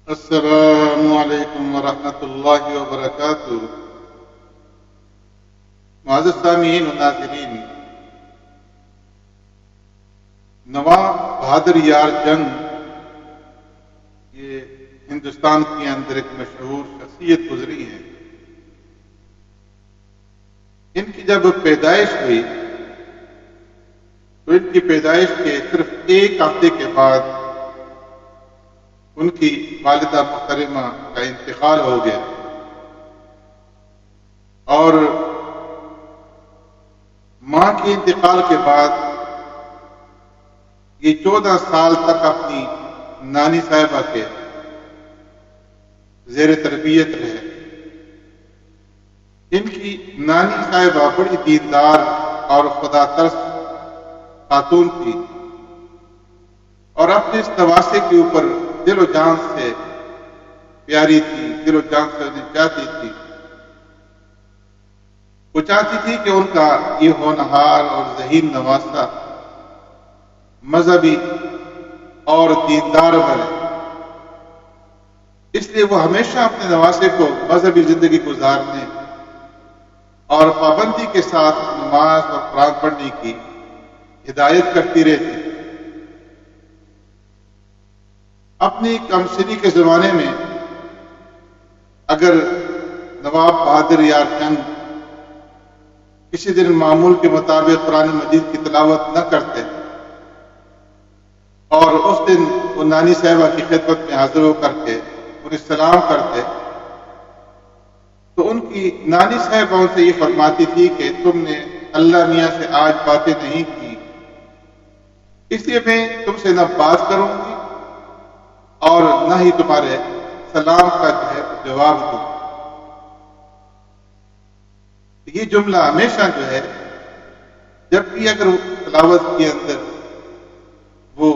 السلام علیکم ورحمۃ اللہ وبرکاتہ۔ معزز سامعین و ناظرین، نواب بہادر یار جنگ یہ ہندوستان کے اندر ایک مشہور شخصیت گزری ہے۔ ان کی جب پیدائش ہوئی تو ان کی پیدائش کے صرف ایک ہفتے کے بعد ان کی والدہ محترمہ کا انتقال ہو گیا، اور ماں کے انتقال کے بعد یہ 14 سال تک اپنی نانی صاحبہ کے زیر تربیت رہے۔ ان کی نانی صاحبہ بڑی دیندار اور خدا ترس خاتون تھی، اور اپنے اس نواسے کے اوپر دل و جان سے پیاری تھی، دل و جان سے انہیں چاہتی تھی۔ وہ چاہتی تھی کہ ان کا یہ ہونہار اور ذہین نواسہ مذہبی اور دیندار بنے، اس لیے وہ ہمیشہ اپنے نواسے کو مذہبی زندگی گزارنے اور پابندی کے ساتھ نماز اور قرآن پڑھنے کی ہدایت کرتی رہتی۔ اپنی کم سنی کے زمانے میں اگر نواب بہادر یار جنگ کسی دن معمول کے مطابق قرآن مجید کی تلاوت نہ کرتے اور اس دن وہ نانی صاحبہ کی خدمت میں حاضر ہو کر کے انہیں سلام کرتے، تو ان کی نانی صاحبہ ان سے یہ فرماتی تھی کہ تم نے اللہ میاں سے آج باتیں نہیں کی، اس لیے میں تم سے نہ بات کروں گی اور نہ ہی تمہارے سلام کا جواب دوں۔ یہ جملہ ہمیشہ جب بھی اگر تلاوت کے اندر وہ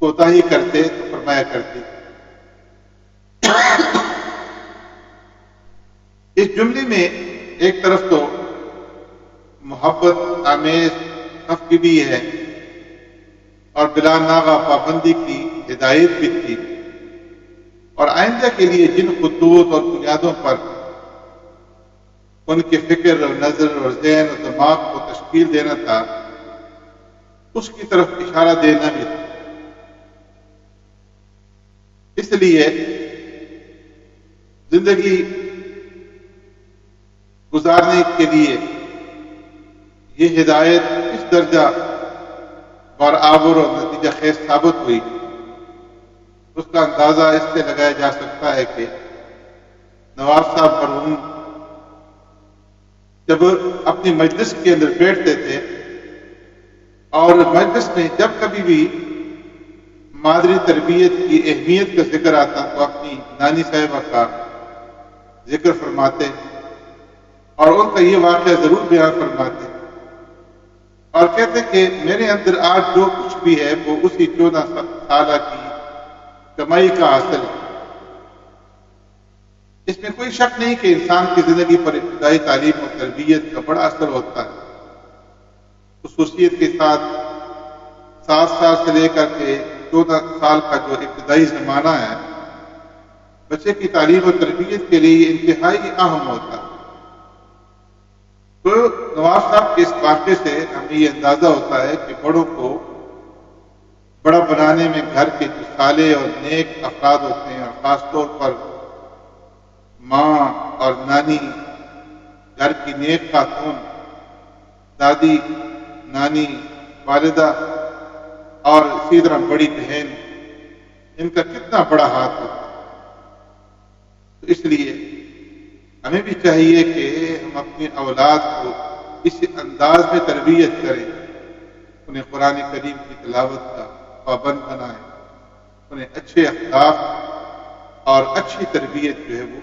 کوتاہی کرتے تو فرمایا کرتے۔ اس جملے میں ایک طرف تو محبت آمیز خفگی بھی ہے اور بلا ناغہ پابندی کی ہدایت بھی تھی، اور آئندہ کے لیے جن خطوط اور بنیادوں پر ان کے فکر اور نظر اور ذہن اور دماغ کو تشکیل دینا تھا اس کی طرف اشارہ دینا بھی تھا۔ اس لیے زندگی گزارنے کے لیے یہ ہدایت اس درجہ برآور اور نتیجہ خیز ثابت ہوئی، اس کا اندازہ اس سے لگایا جا سکتا ہے کہ نواب صاحب مرحوم جب اپنی مجلس کے اندر بیٹھتے تھے اور مجلس میں جب کبھی بھی مادری تربیت کی اہمیت کا ذکر آتا تو اپنی نانی صاحبہ کا ذکر فرماتے اور ان کا یہ واقعہ ضرور بیان فرماتے اور کہتے کہ میرے اندر آج جو کچھ بھی ہے وہ اسی 14 سالہ کی کمائی کا حاصل ہے۔ اس میں کوئی شک نہیں کہ انسان کی زندگی پر ابتدائی تعلیم اور تربیت کا بڑا اثر ہوتا ہے۔ خصوصیت کے ساتھ 7 سال سے لے کر کے 14 سال کا جو ابتدائی زمانہ ہے بچے کی تعلیم اور تربیت کے لیے انتہائی اہم ہوتا ہے۔ تو نواب صاحب کے اس واقعے سے ہمیں یہ اندازہ ہوتا ہے کہ بڑوں کو بڑا بنانے میں گھر کے جو صالح اور نیک افراد ہوتے ہیں، اور خاص طور پر ماں اور نانی، گھر کی نیک خاتون، دادی، نانی، والدہ اور اسی طرح بڑی بہن، ان کا کتنا بڑا ہاتھ ہوتا ہے۔ تو اس لیے ہمیں بھی چاہیے کہ ہم اپنی اولاد کو اس انداز میں تربیت کریں، انہیں قرآن کریم کی تلاوت کا پابند بنائیں، انہیں اچھے اخلاق اور اچھی تربیت وہ